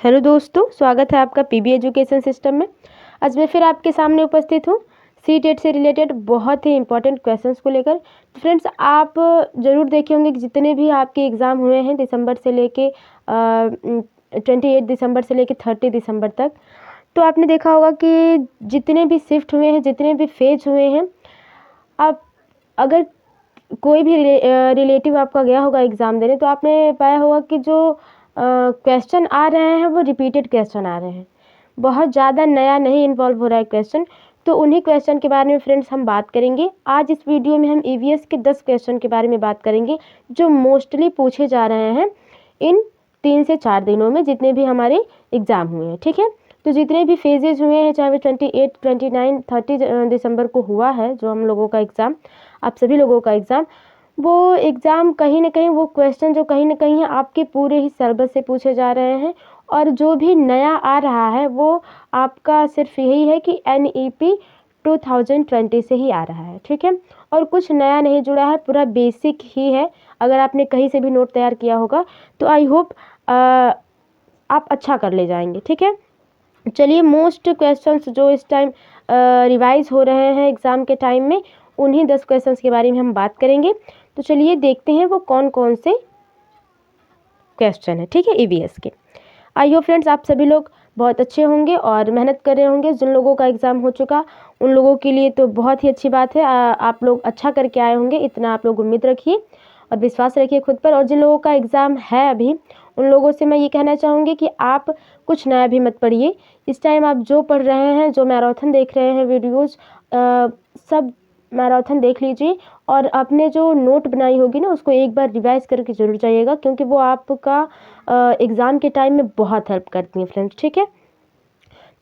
Hello दोस्तों, स्वागत है आपका पीबी एजुकेशन सिस्टम में। आज मैं फिर आपके सामने उपस्थित हूँ सी-टेट से रिलेटेड बहुत ही इंपॉर्टेंट क्वेश्चंस को लेकर। तो फ्रेंड्स, आप ज़रूर देखे होंगे कि जितने भी आपके एग्ज़ाम हुए हैं दिसंबर से लेके 28 दिसंबर से लेके 30 दिसंबर तक, तो आपने देखा होगा कि जितने भी शिफ्ट हुए हैं, जितने भी फेज हुए हैं, आप अगर कोई भी रिलेटिव आपका गया होगा एग्ज़ाम देने, तो आपने पाया होगा कि जो क्वेश्चन आ रहे हैं वो रिपीटेड क्वेश्चन आ रहे हैं। बहुत ज़्यादा नया नहीं इन्वॉल्व हो रहा है क्वेश्चन। तो उन्हीं क्वेश्चन के बारे में फ्रेंड्स हम बात करेंगे। आज इस वीडियो में हम ईवीएस के 10 क्वेश्चन के बारे में बात करेंगे जो मोस्टली पूछे जा रहे हैं इन 3 से 4 दिनों में जितने भी हमारे एग्ज़ाम हुए हैं। ठीक है, तो जितने भी फेजेज़ हुए हैं, चाहे वो 28, 29, 30 दिसंबर को हुआ है जो हम लोगों का एग्ज़ाम, आप सभी लोगों का एग्ज़ाम, वो एग्ज़ाम कहीं न कहीं वो क्वेश्चन जो कहीं न कहीं आपके पूरे ही सिलेबस से पूछे जा रहे हैं। और जो भी नया आ रहा है वो आपका सिर्फ यही है कि NEP 2020 से ही आ रहा है। ठीक है, और कुछ नया नहीं जुड़ा है, पूरा बेसिक ही है। अगर आपने कहीं से भी नोट तैयार किया होगा तो आई होप आप अच्छा कर ले जाएंगे। ठीक है, चलिए मोस्ट क्वेश्चंस जो इस टाइम रिवाइज हो रहे हैं एग्ज़ाम के टाइम में, उन्हीं 10 क्वेश्चंस के बारे में हम बात करेंगे। तो चलिए देखते हैं वो कौन कौन से क्वेश्चन है। ठीक है, ईवीएस के। आई होप फ्रेंड्स आप सभी लोग बहुत अच्छे होंगे और मेहनत कर रहे होंगे। जिन लोगों का एग्ज़ाम हो चुका उन लोगों के लिए तो बहुत ही अच्छी बात है, आप लोग अच्छा करके आए होंगे, इतना आप लोग उम्मीद रखिए और विश्वास रखिए खुद पर। और जिन लोगों का एग्ज़ाम है अभी, उन लोगों से मैं ये कहना चाहूँगी कि आप कुछ नया भी मत पढ़िए। इस टाइम आप जो पढ़ रहे हैं, जो मैराथन देख रहे हैं वीडियोज़, सब मैराथन देख लीजिए और आपने जो नोट बनाई होगी ना उसको एक बार रिवाइज़ करके ज़रूर जाइएगा, क्योंकि वो आपका एग्ज़ाम के टाइम में बहुत हेल्प करती हैं फ्रेंड्स। ठीक है,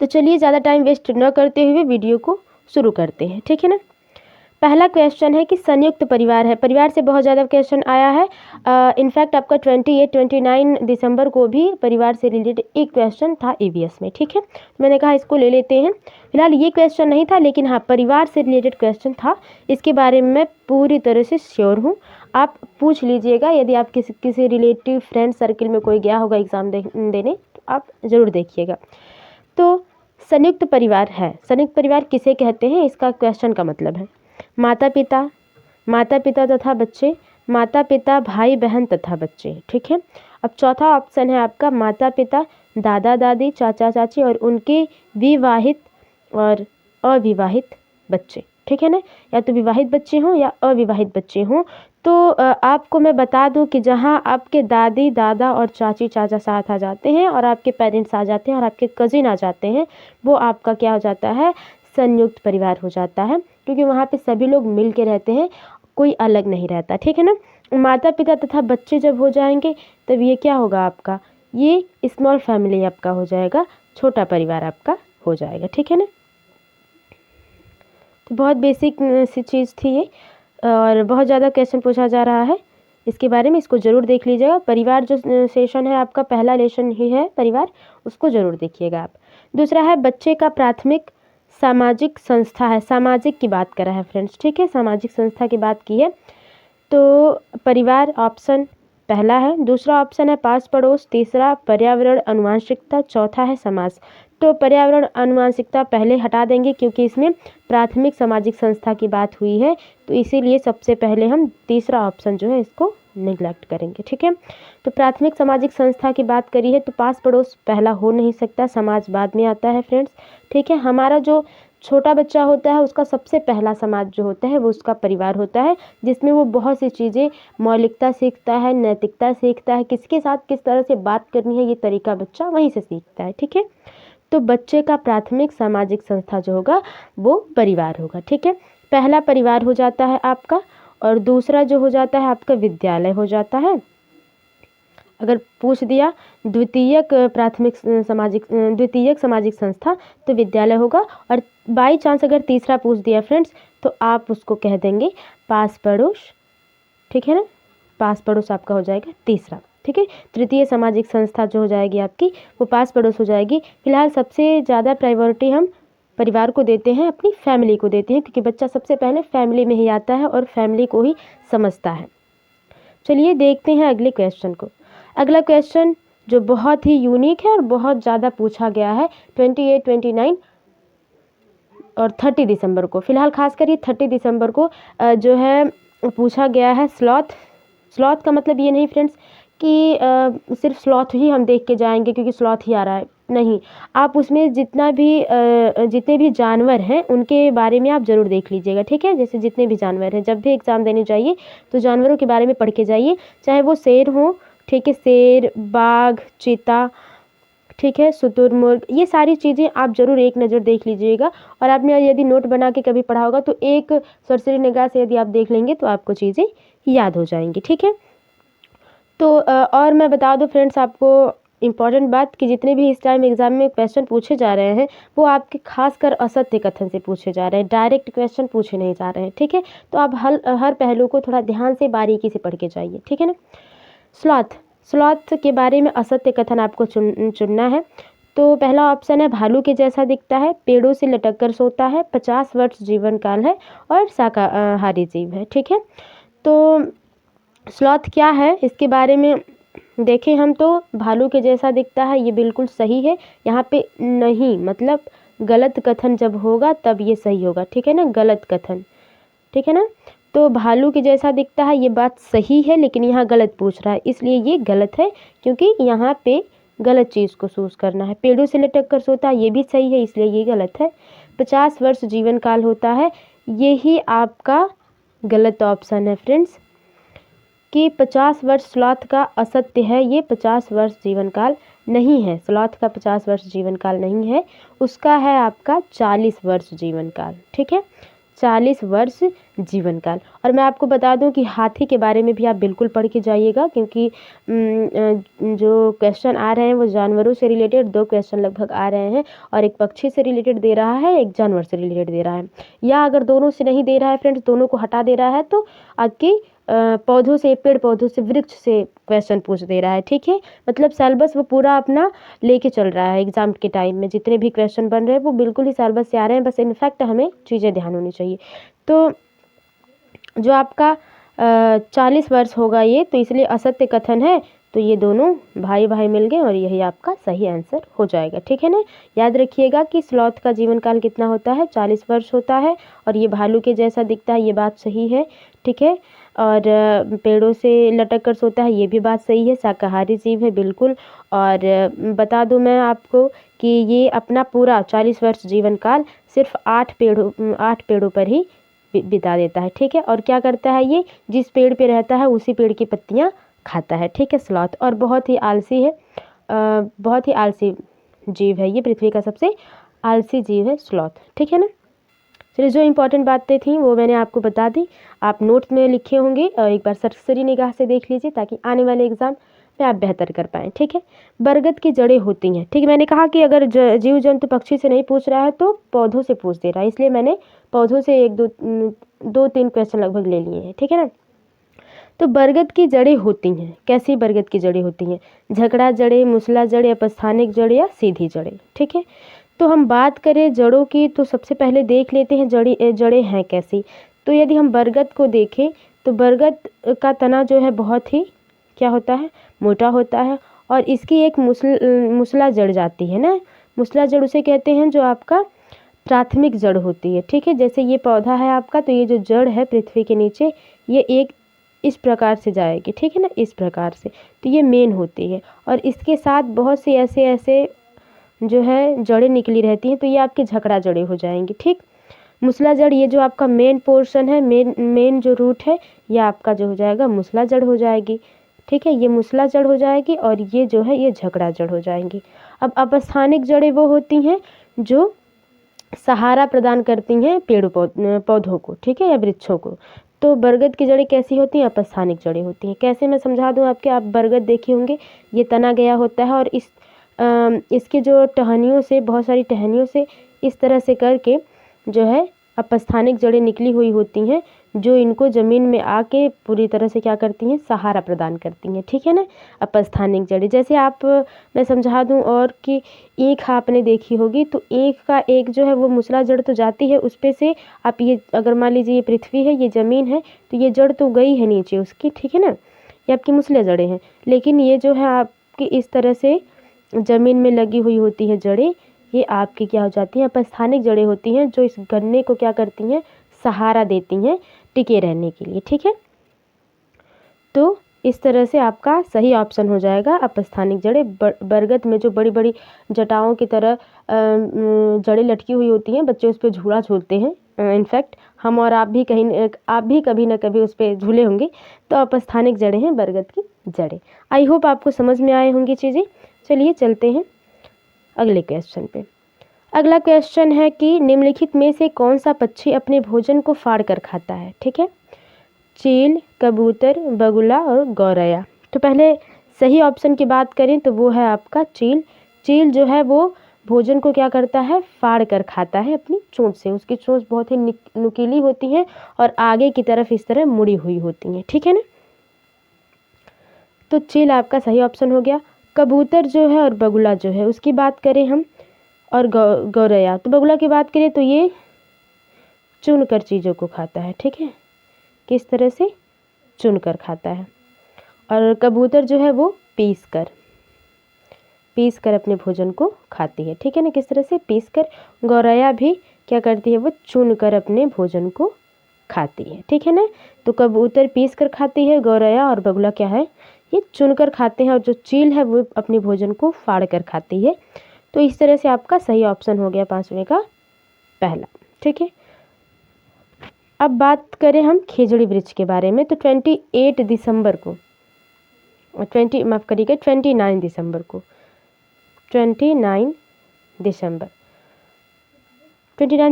तो चलिए ज़्यादा टाइम वेस्ट न करते हुए वीडियो को शुरू करते हैं। ठीक है ना। पहला क्वेश्चन है कि संयुक्त परिवार है। परिवार से बहुत ज़्यादा क्वेश्चन आया है। इनफैक्ट आपका 28, 29 दिसंबर को भी परिवार से रिलेटेड एक क्वेश्चन था ईवीएस में। ठीक है, मैंने कहा इसको ले लेते हैं। फिलहाल ये क्वेश्चन नहीं था, लेकिन हाँ परिवार से रिलेटेड क्वेश्चन था। इसके बारे में मैं पूरी तरह से श्योर हूँ। आप पूछ लीजिएगा, यदि आप किसी रिलेटिव फ्रेंड सर्किल में कोई गया होगा एग्ज़ाम देने, तो आप ज़रूर देखिएगा। तो संयुक्त परिवार है, संयुक्त परिवार किसे कहते हैं, इसका क्वेश्चन का मतलब है माता पिता तथा बच्चे, माता पिता भाई बहन तथा बच्चे। ठीक है, अब चौथा ऑप्शन है आपका माता पिता, दादा दादी, चाचा चाची और उनके विवाहित और अविवाहित बच्चे। ठीक है ना, या तो विवाहित बच्चे हों या अविवाहित बच्चे हों। तो आपको मैं बता दूं कि जहां आपके दादी दादा और चाची चाचा साथ आ जाते हैं और आपके पेरेंट्स आ जाते हैं और आपके कजिन आ जाते हैं, वो आपका क्या हो जाता है, संयुक्त परिवार हो जाता है, क्योंकि वहाँ पे सभी लोग मिल के रहते हैं, कोई अलग नहीं रहता। ठीक है ना। माता पिता तथा बच्चे जब हो जाएंगे तब ये क्या होगा आपका, ये स्मॉल फैमिली आपका हो जाएगा, छोटा परिवार आपका हो जाएगा। ठीक है ना। तो बहुत बेसिक सी चीज़ थी ये और बहुत ज़्यादा क्वेश्चन पूछा जा रहा है इसके बारे में, इसको ज़रूर देख लीजिएगा। परिवार जो सेशन है आपका, पहला लेसन ही है परिवार, उसको ज़रूर देखिएगा आप। दूसरा है बच्चे का प्राथमिक सामाजिक संस्था है, सामाजिक की बात कर रहा है फ्रेंड्स। ठीक है, सामाजिक संस्था की बात की है। तो परिवार ऑप्शन पहला है, दूसरा ऑप्शन है पास पड़ोस, तीसरा पर्यावरण आनुवंशिकता, चौथा है समाज। तो पर्यावरण आनुवंशिकता पहले हटा देंगे क्योंकि इसमें प्राथमिक सामाजिक संस्था की बात हुई है, तो इसीलिए सबसे पहले हम तीसरा ऑप्शन जो है इसको निगलेक्ट करेंगे। ठीक है, तो प्राथमिक सामाजिक संस्था की बात करी है तो पास पड़ोस पहला हो नहीं सकता, समाज बाद में आता है फ्रेंड्स। ठीक है, हमारा जो छोटा बच्चा होता है उसका सबसे पहला समाज जो होता है वो उसका परिवार होता है, जिसमें वो बहुत सी चीज़ें मौलिकता सीखता है, नैतिकता सीखता है, किसके साथ किस तरह से बात करनी है ये तरीका बच्चा वहीं से सीखता है। ठीक है, तो बच्चे का प्राथमिक सामाजिक संस्था जो होगा वो परिवार होगा। ठीक है, पहला परिवार हो जाता है आपका और दूसरा जो हो जाता है आपका विद्यालय हो जाता है। अगर पूछ दिया द्वितीयक सामाजिक संस्था तो विद्यालय होगा, और बाई चांस अगर तीसरा पूछ दिया फ्रेंड्स तो आप उसको कह देंगे पास पड़ोस। ठीक है ना, पास पड़ोस आपका हो जाएगा तीसरा। ठीक है, तृतीय सामाजिक संस्था जो हो जाएगी आपकी वो पास पड़ोस हो जाएगी। फिलहाल सबसे ज़्यादा प्रायोरिटी हम परिवार को देते हैं, अपनी फैमिली को देते हैं, क्योंकि बच्चा सबसे पहले फैमिली में ही आता है और फैमिली को ही समझता है। चलिए देखते हैं अगले क्वेश्चन को। अगला क्वेश्चन जो बहुत ही यूनिक है और बहुत ज़्यादा पूछा गया है 28, 29 और 30 दिसंबर को। फिलहाल खासकर ये 30 दिसंबर को जो है पूछा गया है स्लॉथ। स्लॉथ का मतलब ये नहीं फ्रेंड्स कि सिर्फ स्लॉथ ही हम देख के जाएंगे क्योंकि स्लॉथ ही आ रहा है, नहीं। आप उसमें जितने भी जानवर हैं उनके बारे में आप ज़रूर देख लीजिएगा, ठीक है। जैसे जितने भी जानवर हैं, जब भी एग्ज़ाम देने जाइए तो जानवरों के बारे में पढ़ के जाइए, चाहे वो शेर हो, ठीक है, शेर, बाघ, चीता, ठीक है, शुतुरमुर्ग, ये सारी चीज़ें आप ज़रूर एक नज़र देख लीजिएगा। और आपने यदि नोट बना के कभी पढ़ा होगा तो एक सरसरी निगाह से यदि आप देख लेंगे तो आपको चीज़ें याद हो जाएंगी, ठीक है। तो और मैं बता दूं फ्रेंड्स आपको इम्पॉर्टेंट बात कि जितने भी इस टाइम एग्ज़ाम में क्वेश्चन पूछे जा रहे हैं वो आपके खासकर असत्य कथन से पूछे जा रहे हैं, डायरेक्ट क्वेश्चन पूछे नहीं जा रहे हैं, ठीक है। तो आप हर पहलू को थोड़ा ध्यान से बारीकी से पढ़ के जाइए, ठीक है ना। स्लॉथ के बारे में असत्य कथन आपको चुनना है। तो पहला ऑप्शन है भालू के जैसा दिखता है, पेड़ों से लटक कर सोता है, 50 वर्ष जीवन काल है और शाकाहारी जीव है, ठीक है। तो स्लॉथ क्या है इसके बारे में देखें हम तो भालू के जैसा दिखता है, ये बिल्कुल सही है। यहाँ पे नहीं मतलब गलत कथन जब होगा तब ये सही होगा, ठीक है ना, गलत कथन, ठीक है ना। तो भालू के जैसा दिखता है ये बात सही है, लेकिन यहाँ गलत पूछ रहा है इसलिए ये गलत है, क्योंकि यहाँ पे गलत चीज़ को चूज करना है। पेड़ों से लटक कर सोता है ये भी सही है, इसलिए ये गलत है। 50 वर्ष जीवन काल होता है, यही आपका गलत ऑप्शन है फ्रेंड्स, कि 50 वर्ष स्लॉथ का असत्य है। ये 50 वर्ष जीवन काल नहीं है, स्लॉथ का 50 वर्ष जीवन काल नहीं है, उसका है आपका 40 वर्ष जीवन काल, ठीक है, 40 वर्ष जीवन काल। और मैं आपको बता दूं कि हाथी के बारे में भी आप बिल्कुल पढ़ के जाइएगा, क्योंकि जो क्वेश्चन आ रहे हैं वो जानवरों से रिलेटेड 2 क्वेश्चन लगभग आ रहे हैं, और एक पक्षी से रिलेटेड दे रहा है, एक जानवर से रिलेटेड दे रहा है, या अगर दोनों से नहीं दे रहा है फ्रेंड्स, दोनों को हटा दे रहा है तो आपकी पौधों से, पेड़ पौधों से, वृक्ष से क्वेश्चन पूछ दे रहा है, ठीक है। मतलब सिलेबस वो पूरा अपना लेके चल रहा है एग्जाम के टाइम में, जितने भी क्वेश्चन बन रहे हैं वो बिल्कुल ही सिलेबस से आ रहे हैं, बस इनफैक्ट हमें चीज़ें ध्यान होनी चाहिए। तो जो आपका 40 वर्ष होगा ये, तो इसलिए असत्य कथन है, तो ये दोनों भाई भाई मिल गए और यही आपका सही आंसर हो जाएगा, ठीक है ना। याद रखिएगा कि स्लॉथ का जीवन काल कितना होता है, 40 वर्ष होता है, और ये भालू के जैसा दिखता है, ये बात सही है, ठीक है। और पेड़ों से लटक कर सोता है, ये भी बात सही है, शाकाहारी जीव है बिल्कुल। और बता दूं मैं आपको कि ये अपना पूरा 40 वर्ष जीवन काल सिर्फ 8 पेड़ों पर ही बिता देता है, ठीक है। और क्या करता है ये, जिस पेड़ पे रहता है उसी पेड़ की पत्तियां खाता है, ठीक है, स्लॉथ। और बहुत ही आलसी है, बहुत ही आलसी जीव है ये, पृथ्वी का सबसे आलसी जीव है स्लॉथ, ठीक है ना। चलिए, जो इम्पोर्टेंट बातें थी वो मैंने आपको बता दी, आप नोट में लिखे होंगे, एक बार सरसरी निगाह से देख लीजिए ताकि आने वाले एग्जाम में आप बेहतर कर पाएँ, ठीक है। बरगद की जड़ें होती हैं, ठीक है, मैंने कहा कि अगर जीव जंतु पक्षी से नहीं पूछ रहा है तो पौधों से पूछ दे रहा है, इसलिए मैंने पौधों से 2-3 क्वेश्चन लगभग ले लिए हैं, ठीक है ना। तो बरगद की जड़ें होती हैं, कैसी बरगद की जड़ें होती हैं, झगड़ा जड़ें, मूसला जड़ें, अपस्थानिक जड़ें या सीधी जड़ें, ठीक है। तो हम बात करें जड़ों की तो सबसे पहले देख लेते हैं जड़ें हैं कैसी। तो यदि हम बरगद को देखें तो बरगद का तना जो है बहुत ही क्या होता है, मोटा होता है, और इसकी एक मूसला जड़ जाती है ना, मूसला जड़ उसे कहते हैं जो आपका प्राथमिक जड़ होती है, ठीक है। जैसे ये पौधा है आपका, तो ये जो जड़ है पृथ्वी के नीचे, ये एक इस प्रकार से जाएगी, ठीक है ना, इस प्रकार से, तो ये मेन होती है। और इसके साथ बहुत सी ऐसे जो है जड़ें निकली रहती हैं, तो ये आपके झकड़ा जड़ें हो जाएंगी, ठीक। मूसला जड़, ये जो आपका मेन पोर्शन है, मेन जो रूट है, ये आपका जो हो जाएगा मूसला जड़ हो जाएगी, ठीक है, ये मूसला जड़ हो जाएगी, और ये जो है ये झगड़ा जड़ हो जाएंगी। अब अपस्थानिक जड़ें वो होती हैं जो सहारा प्रदान करती हैं पौधों को, ठीक है, या वृक्षों को। तो बरगद की जड़ें कैसी होती हैं, अपस्थानिक जड़ें होती हैं। कैसे, मैं समझा दूं आपके, आप बरगद देखे होंगे, ये तना गया होता है, और इसके जो टहनियों से, बहुत सारी टहनियों से इस तरह से करके जो है अपस्थानिक जड़ें निकली हुई होती हैं, जो इनको ज़मीन में आके पूरी तरह से क्या करती हैं, सहारा प्रदान करती हैं, ठीक है ना, अपस्थानिक जड़ें। जैसे आप, मैं समझा दूं और कि ईख आपने देखी होगी, तो ईख का एक जो है वो मूसला जड़ तो जाती है, उस पे से आप ये अगर मान लीजिए ये पृथ्वी है, ये ज़मीन है, तो ये जड़ तो गई है नीचे उसकी, ठीक है ना, ये आपकी मूसला जड़ें हैं। लेकिन ये जो है आप आपकी इस तरह से ज़मीन में लगी हुई होती है जड़ें, ये आपकी क्या हो जाती हैं, अपस्थानिक जड़ें होती हैं, जो इस गन्ने को क्या करती हैं, सहारा देती हैं टिके रहने के लिए। ठीक है, तो इस तरह से आपका सही ऑप्शन हो जाएगा अपस्थानिक जड़ें। बरगद में जो बड़ी बड़ी जटाओं की तरह जड़ें लटकी हुई होती हैं, बच्चे उस पर झूला झूलते हैं। इनफैक्ट हम और आप भी कभी ना कभी उस पर झूले होंगे। तो अपस्थानिक जड़ें हैं बरगद की जड़ें। आई होप आपको समझ में आए होंगी चीज़ें। चलिए चलते हैं अगले क्वेश्चन पे। अगला क्वेश्चन है कि निम्नलिखित में से कौन सा पक्षी अपने भोजन को फाड़ कर खाता है। ठीक है, चील, कबूतर, बगुला और गौरैया। तो पहले सही ऑप्शन की बात करें तो वो है आपका चील। चील जो है वो भोजन को क्या करता है, फाड़ कर खाता है अपनी चोंच से। उसकी चोंच बहुत ही नुकीली होती है और आगे की तरफ इस तरह मुड़ी हुई होती हैं। ठीक है ना, तो चील आपका सही ऑप्शन हो गया। कबूतर जो है और बगुला जो है उसकी बात करें हम, और गौरैया, तो बगुला की बात करें तो ये चुन कर चीज़ों को खाता है। ठीक है, किस तरह से, चुन कर खाता है। और कबूतर जो है वो पीस कर अपने भोजन को खाती है। ठीक है ना, किस तरह से, पीस कर। गौरैया भी क्या करती है, वो चुन कर अपने भोजन को खाती है। ठीक है ना, तो कबूतर पीस कर खाती है, गौरैया और बगुला क्या है, ये चुन कर खाते हैं, और जो चील है वो अपने भोजन को फाड़ कर खाती है। तो इस तरह से आपका सही ऑप्शन हो गया 5वें का पहला। ठीक है, अब बात करें हम खेजड़ी वृक्ष के बारे में। तो 29 दिसंबर को 29 दिसंबर को 29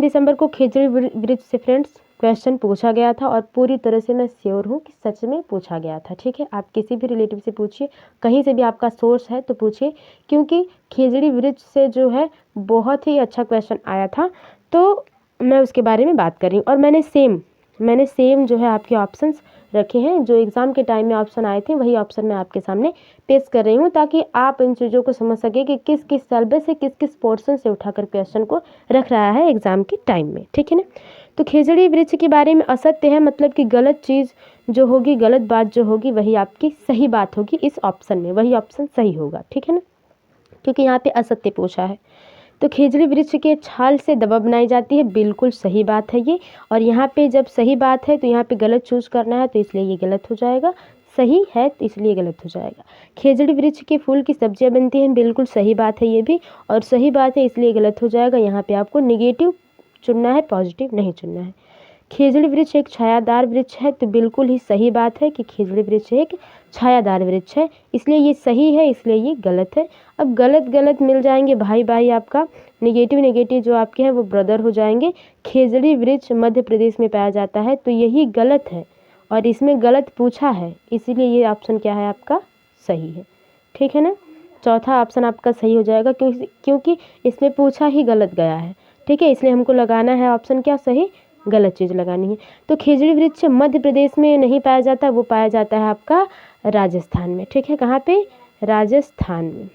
दिसंबर को खेजड़ी वृक्ष से फ्रेंड्स क्वेश्चन पूछा गया था, और पूरी तरह से मैं श्योर हूँ कि सच में पूछा गया था। ठीक है, आप किसी भी रिलेटिव से पूछिए, कहीं से भी आपका सोर्स है तो पूछिए, क्योंकि खेजड़ी वृक्ष से जो है बहुत ही अच्छा क्वेश्चन आया था। तो मैं उसके बारे में बात कर रही हूँ, और मैंने सेम जो है आपके ऑप्शंस रखे हैं, जो एग्ज़ाम के टाइम में ऑप्शन आए थे वही ऑप्शन मैं आपके सामने पेश कर रही हूँ, ताकि आप इन चीज़ों को समझ सके कि किस किस सिलेबस से, किस किस पोर्शन से उठाकर क्वेश्चन को रख रहा है एग्ज़ाम के टाइम में। ठीक है ना, तो खेजड़ी वृक्ष के बारे में असत्य है, मतलब कि गलत चीज़ जो होगी, गलत बात जो होगी वही आपकी सही बात होगी इस ऑप्शन में, वही ऑप्शन सही होगा। ठीक है ना, क्योंकि यहाँ पे असत्य पूछा है। तो खेजड़ी वृक्ष के छाल से दवा बनाई जाती है, बिल्कुल सही बात है ये। और यहाँ पे जब सही बात है तो यहाँ पे गलत चूज़ करना है, तो इसलिए ये गलत हो जाएगा। सही है तो इसलिए गलत हो जाएगा। खेजड़ी वृक्ष के फूल की सब्जियाँ बनती हैं, बिल्कुल सही बात है ये भी, और सही बात है इसलिए गलत हो जाएगा। यहाँ पे आपको निगेटिव चुनना है, पॉजिटिव नहीं चुनना है। खेजड़ी वृक्ष एक छायादार वृक्ष है, तो बिल्कुल ही सही बात है कि खेजड़ी वृक्ष एक छायादार वृक्ष है, इसलिए ये सही है, इसलिए ये गलत है। अब गलत गलत मिल जाएंगे भाई भाई, आपका नेगेटिव जो आपके हैं वो ब्रदर हो जाएंगे। खेजड़ी वृक्ष मध्य प्रदेश में पाया जाता है, तो यही गलत है, और इसमें गलत पूछा है, इसीलिए ये ऑप्शन क्या है आपका सही है। ठीक है ना, चौथा ऑप्शन आपका सही हो जाएगा, क्योंकि इसमें पूछा ही गलत गया है। ठीक है, इसलिए हमको लगाना है ऑप्शन क्या सही, गलत चीज़ लगानी है। तो खेजड़ी वृक्ष मध्य प्रदेश में नहीं पाया जाता, वो पाया जाता है आपका राजस्थान में। ठीक है, कहाँ पे, राजस्थान में।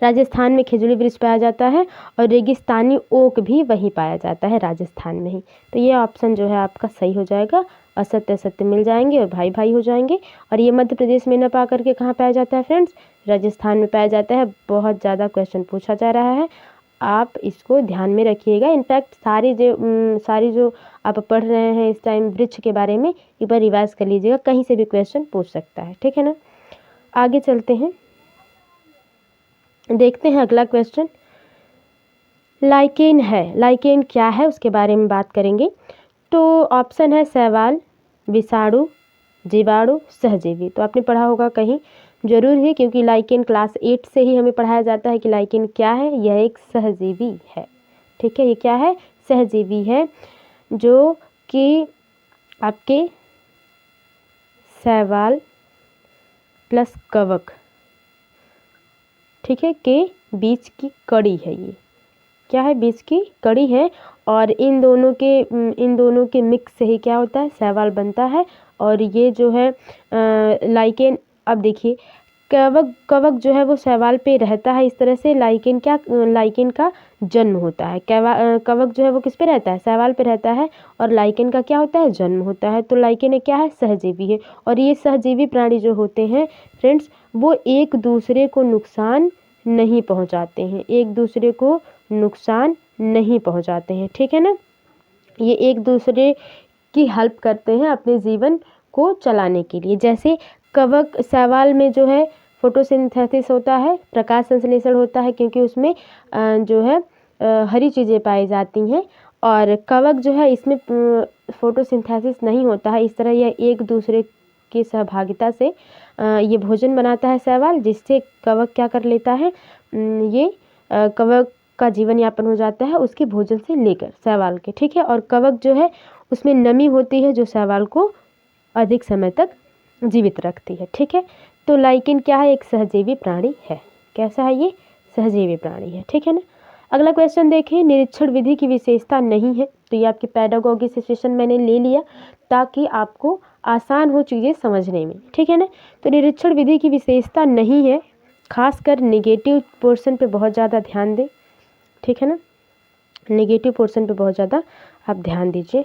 राजस्थान में खेजड़ी वृक्ष पाया जाता है, और रेगिस्तानी ओक भी वहीं पाया जाता है, राजस्थान में ही। तो ये ऑप्शन जो है आपका सही हो जाएगा। असत्य सत्य मिल जाएंगे और भाई भाई हो जाएंगे। और ये मध्य प्रदेश में न पा करके कहाँ पाया जाता है फ्रेंड्स, राजस्थान में पाया जाता है। बहुत ज़्यादा क्वेश्चन पूछा जा रहा है, आप इसको ध्यान में रखिएगा। इनफैक्ट सारी जो आप पढ़ रहे हैं इस टाइम वृक्ष के बारे में, एक बार रिवाइज कर लीजिएगा, कहीं से भी क्वेश्चन पूछ सकता है। ठीक है ना, आगे चलते हैं, देखते हैं अगला क्वेश्चन। लाइकेन है, लाइकेन क्या है उसके बारे में बात करेंगे। तो ऑप्शन है शैवाल, विषाणु, जीवाणु, सहजीवी। तो आपने पढ़ा होगा कहीं जरूर है, क्योंकि लाइकेन क्लास 8 से ही हमें पढ़ाया जाता है कि लाइकेन क्या है, यह एक सहजीवी है। ठीक है, ये क्या है, सहजीवी है, जो कि आपके शैवाल प्लस कवक, ठीक है, के बीच की कड़ी है। ये क्या है, बीच की कड़ी है, और इन दोनों के मिक्स से ही क्या होता है, शैवाल बनता है। और ये जो है लाइकेन, अब देखिए कवक जो है वो शैवाल पे रहता है। इस तरह से लाइकेन का जन्म होता है। कवक जो है वो किस पे रहता है, शैवाल पे रहता है, और लाइकेन का क्या होता है, जन्म होता है। तो लाइकेन क्या है, सहजीवी है। और ये सहजीवी प्राणी जो होते हैं फ्रेंड्स, वो एक दूसरे को नुकसान नहीं पहुंचाते हैं, एक दूसरे को नुकसान नहीं पहुंचाते हैं, ठीक है ना। ये एक दूसरे की हेल्प करते हैं अपने जीवन को चलाने के लिए। जैसे कवक शैवाल में जो है फोटोसिंथेसिस होता है, प्रकाश संश्लेषण होता है, क्योंकि उसमें जो है हरी चीज़ें पाई जाती हैं, और कवक जो है इसमें फोटोसिंथेसिस नहीं होता है। इस तरह यह एक दूसरे की सहभागिता से ये भोजन बनाता है शैवाल, जिससे कवक क्या कर लेता है, ये कवक का जीवन यापन हो जाता है उसके भोजन से लेकर शैवाल के, ठीक है। और कवक जो है उसमें नमी होती है जो शैवाल को अधिक समय तक जीवित रखती है, ठीक है। तो लाइकेन क्या है, एक सहजीवी प्राणी है। कैसा है ये, सहजीवी प्राणी है, ठीक है ना। अगला क्वेश्चन देखें, निरीक्षण विधि की विशेषता नहीं है। तो ये आपकी पेडागोगी सिचुएशन मैंने ले लिया ताकि आपको आसान हो चीज़ें समझने में, ठीक है ना। तो निरीक्षण विधि की विशेषता नहीं है, खासकर नेगेटिव पोर्शन पे बहुत ज़्यादा ध्यान दें, ठीक है ना। नेगेटिव पोर्शन पे बहुत ज़्यादा आप ध्यान दीजिए।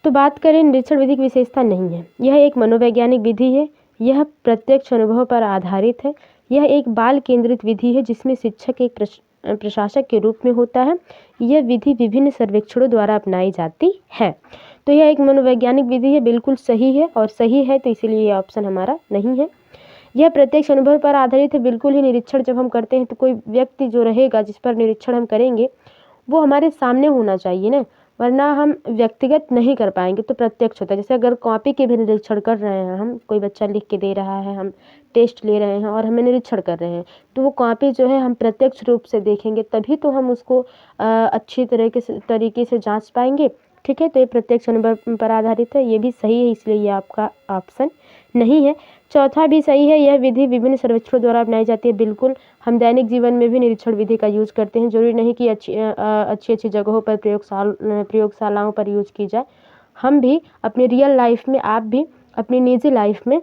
तो बात करें, निरीक्षण विधि की विशेषता नहीं है, यह एक मनोवैज्ञानिक विधि है, यह प्रत्यक्ष अनुभव पर आधारित है, यह एक बाल केंद्रित विधि है जिसमें शिक्षक एक प्रशासक के रूप में होता है। यह विधि विभिन्न सर्वेक्षणों द्वारा अपनाई जाती है। तो यह एक मनोवैज्ञानिक विधि है, बिल्कुल सही है, और सही है तो इसीलिए ये ऑप्शन हमारा नहीं है। यह प्रत्यक्ष अनुभव पर आधारित है, बिल्कुल ही। निरीक्षण जब हम करते हैं तो कोई व्यक्ति जो रहेगा जिस पर निरीक्षण हम करेंगे वो हमारे सामने होना चाहिए ना, वरना हम व्यक्तिगत नहीं कर पाएंगे। तो प्रत्यक्ष होता है। जैसे अगर कॉपी के भी निरीक्षण कर रहे हैं हम, कोई बच्चा लिख के दे रहा है, हम टेस्ट ले रहे हैं और हमें निरीक्षण कर रहे हैं, तो वो कॉपी जो है हम प्रत्यक्ष रूप से देखेंगे, तभी तो हम उसको अच्छी तरीके से जांच पाएंगे, ठीक है। तो ये प्रत्यक्ष अनुभव पर आधारित है, ये भी सही है, इसलिए ये आपका ऑप्शन नहीं है। चौथा भी सही है, यह विधि विभिन्न सर्वेक्षणों द्वारा अपनाई जाती है। बिल्कुल, हम दैनिक जीवन में भी निरीक्षण विधि का यूज करते हैं, जरूरी नहीं कि अच्छी जगहों पर प्रयोगशालाओं पर यूज की जाए। हम भी अपनी रियल लाइफ में, आप भी अपनी निजी लाइफ में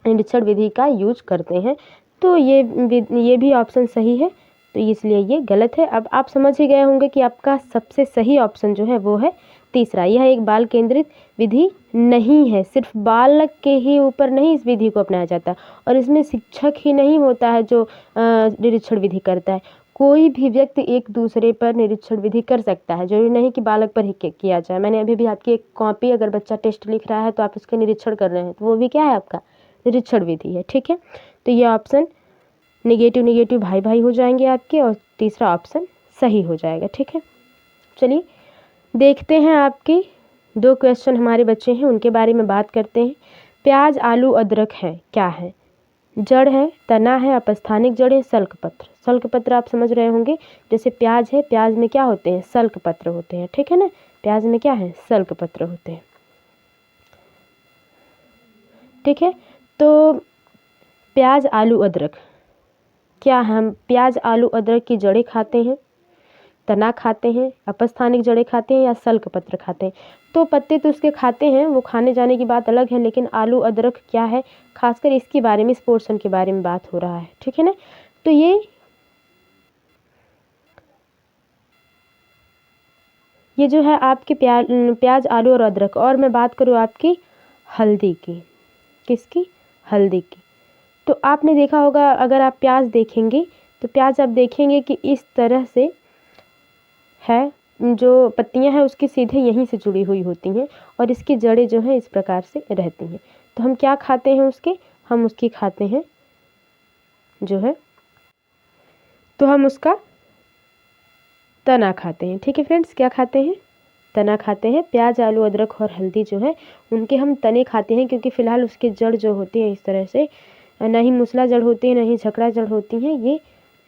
निरीक्षण विधि का यूज करते हैं। तो ये भी ऑप्शन सही है, तो इसलिए ये गलत है। अब आप समझ ही गए होंगे कि आपका सबसे सही ऑप्शन जो है वो है तीसरा, यह एक बाल केंद्रित विधि नहीं है। सिर्फ बालक के ही ऊपर नहीं इस विधि को अपनाया जाता, और इसमें शिक्षक ही नहीं होता है जो निरीक्षण विधि करता है। कोई भी व्यक्ति एक दूसरे पर निरीक्षण विधि कर सकता है, जरूरी नहीं कि बालक पर ही किया जाए। मैंने अभी भी आपकी एक कॉपी, अगर बच्चा टेस्ट लिख रहा है तो आप उसका निरीक्षण कर रहे हैं, तो वो भी क्या है, आपका निरीक्षण विधि है, ठीक है। तो ये ऑप्शन नेगेटिव भाई भाई हो जाएंगे आपके, और तीसरा ऑप्शन सही हो जाएगा, ठीक है। चलिए देखते हैं, आपके 2 क्वेश्चन हमारे बच्चे हैं, उनके बारे में बात करते हैं। प्याज, आलू, अदरक है, क्या है, जड़ है, तना है, अपस्थानिक जड़ है, सल्कपत्र। सल्कपत्र आप समझ रहे होंगे, जैसे प्याज है, प्याज में क्या होते हैं, सल्कपत्र होते हैं, ठीक है ना। प्याज में क्या है, सल्कपत्र होते हैं, ठीक है। तो प्याज, आलू, अदरक, क्या हम प्याज, आलू, अदरक की जड़ें खाते हैं, तना खाते हैं, अपस्थानिक जड़ें खाते हैं, या सल्कपत्र खाते हैं। तो पत्ते तो उसके खाते हैं, वो खाने जाने की बात अलग है, लेकिन आलू अदरक क्या है, खासकर इसके बारे में, इस पोर्शन के बारे में बात हो रहा है, ठीक है ना। तो ये जो है आपके प्याज, आलू और अदरक। और मैं बात करूँ आपकी हल्दी की, किसकी, हल्दी की। तो आपने देखा होगा, अगर आप प्याज देखेंगे तो प्याज आप देखेंगे कि इस तरह से है, जो पत्तियां हैं उसकी सीधे यहीं से जुड़ी हुई होती हैं, और इसकी जड़ें जो हैं इस प्रकार से रहती हैं। तो हम क्या खाते हैं उसके, हम उसकी खाते हैं जो है, तो हम उसका तना खाते हैं, ठीक है फ्रेंड्स। क्या खाते हैं, तना खाते हैं। प्याज, आलू, अदरक और हल्दी जो है उनके हम तने खाते हैं, क्योंकि फ़िलहाल उसके जड़ जो होती है इस तरह से, ना ही मूसला जड़ होती है, ना ही झकड़ा जड़ होती हैं, ये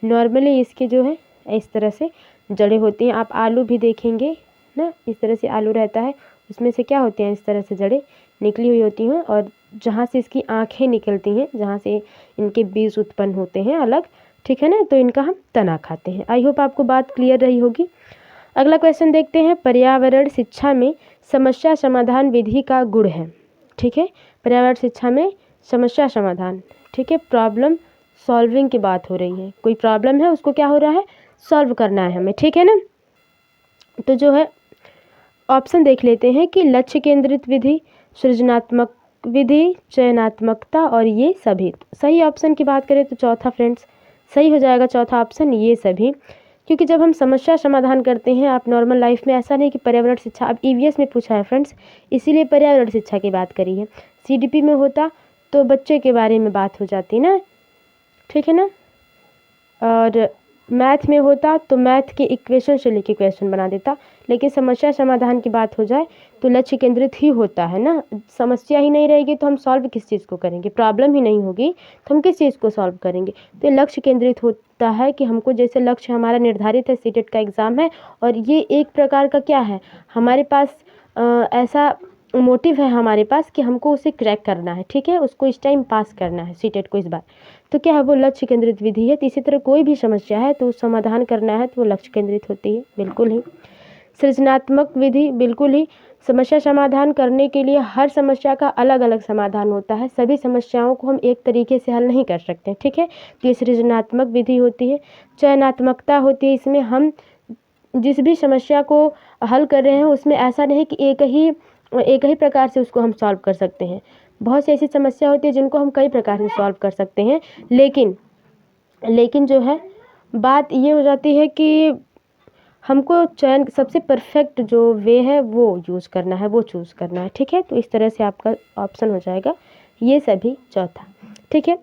नॉर्मली इसके जो है इस तरह से जड़ें होती हैं। आप आलू भी देखेंगे ना, इस तरह से आलू रहता है, उसमें से क्या होती हैं, इस तरह से जड़ें निकली हुई होती हैं, और जहाँ से इसकी आँखें निकलती हैं, जहाँ से इनके बीज उत्पन्न होते हैं अलग, ठीक है ना, तो इनका हम तना खाते हैं। आई होप आपको बात क्लियर रही होगी। अगला क्वेश्चन देखते हैं, पर्यावरण शिक्षा में समस्या समाधान विधि का गुण है, ठीक है। पर्यावरण शिक्षा में समस्या समाधान, ठीक है, प्रॉब्लम सॉल्विंग की बात हो रही है। कोई प्रॉब्लम है उसको क्या हो रहा है, सॉल्व करना है हमें, ठीक है ना। तो जो है ऑप्शन देख लेते हैं कि लक्ष्य केंद्रित विधि, सृजनात्मक विधि, चयनात्मकता और ये सभी। सही ऑप्शन की बात करें तो चौथा फ्रेंड्स सही हो जाएगा, चौथा ऑप्शन ये सभी। क्योंकि जब हम समस्या समाधान करते हैं, आप नॉर्मल लाइफ में ऐसा नहीं कि पर्यावरण शिक्षा, अब ईवीएस में पूछा है फ्रेंड्स, इसीलिए पर्यावरण शिक्षा की बात करी है। सीडीपी में होता तो बच्चे के बारे में बात हो जाती ना, ठीक है ना। और मैथ में होता तो मैथ के इक्वेशन से लेके क्वेश्चन बना देता। लेकिन समस्या समाधान की बात हो जाए तो लक्ष्य केंद्रित ही होता है ना। समस्या ही नहीं रहेगी तो हम सॉल्व किस चीज़ को करेंगे, प्रॉब्लम ही नहीं होगी तो हम किस चीज़ को सॉल्व करेंगे। तो लक्ष्य केंद्रित होता है कि हमको, जैसे लक्ष्य हमारा निर्धारित है, सीटेट का एग्ज़ाम है और ये एक प्रकार का क्या है, हमारे पास ऐसा मोटिव है हमारे पास कि हमको उसे क्रैक करना है, ठीक है, उसको इस टाइम पास करना है सीटेट को इस बार। तो क्या है, वो लक्ष्य केंद्रित विधि है। तो इसी तरह कोई भी समस्या है तो समाधान करना है तो वो लक्ष्य केंद्रित होती है, बिल्कुल ही। सृजनात्मक विधि, बिल्कुल ही। समस्या समाधान करने के लिए हर समस्या का अलग अलग समाधान होता है, सभी समस्याओं को हम एक तरीके से हल नहीं कर सकते, ठीक है। तो ये सृजनात्मक विधि होती है। चयनात्मकता होती है, इसमें हम जिस भी समस्या को हल कर रहे हैं उसमें ऐसा नहीं कि एक ही प्रकार से उसको हम सॉल्व कर सकते हैं। बहुत सी ऐसी समस्या होती है जिनको हम कई प्रकार से सॉल्व कर सकते हैं, लेकिन जो है बात ये हो जाती है कि हमको चयन सबसे परफेक्ट जो वे है वो यूज़ करना है, वो चूज़ करना है, ठीक है। तो इस तरह से आपका ऑप्शन हो जाएगा ये सभी, चौथा, ठीक है।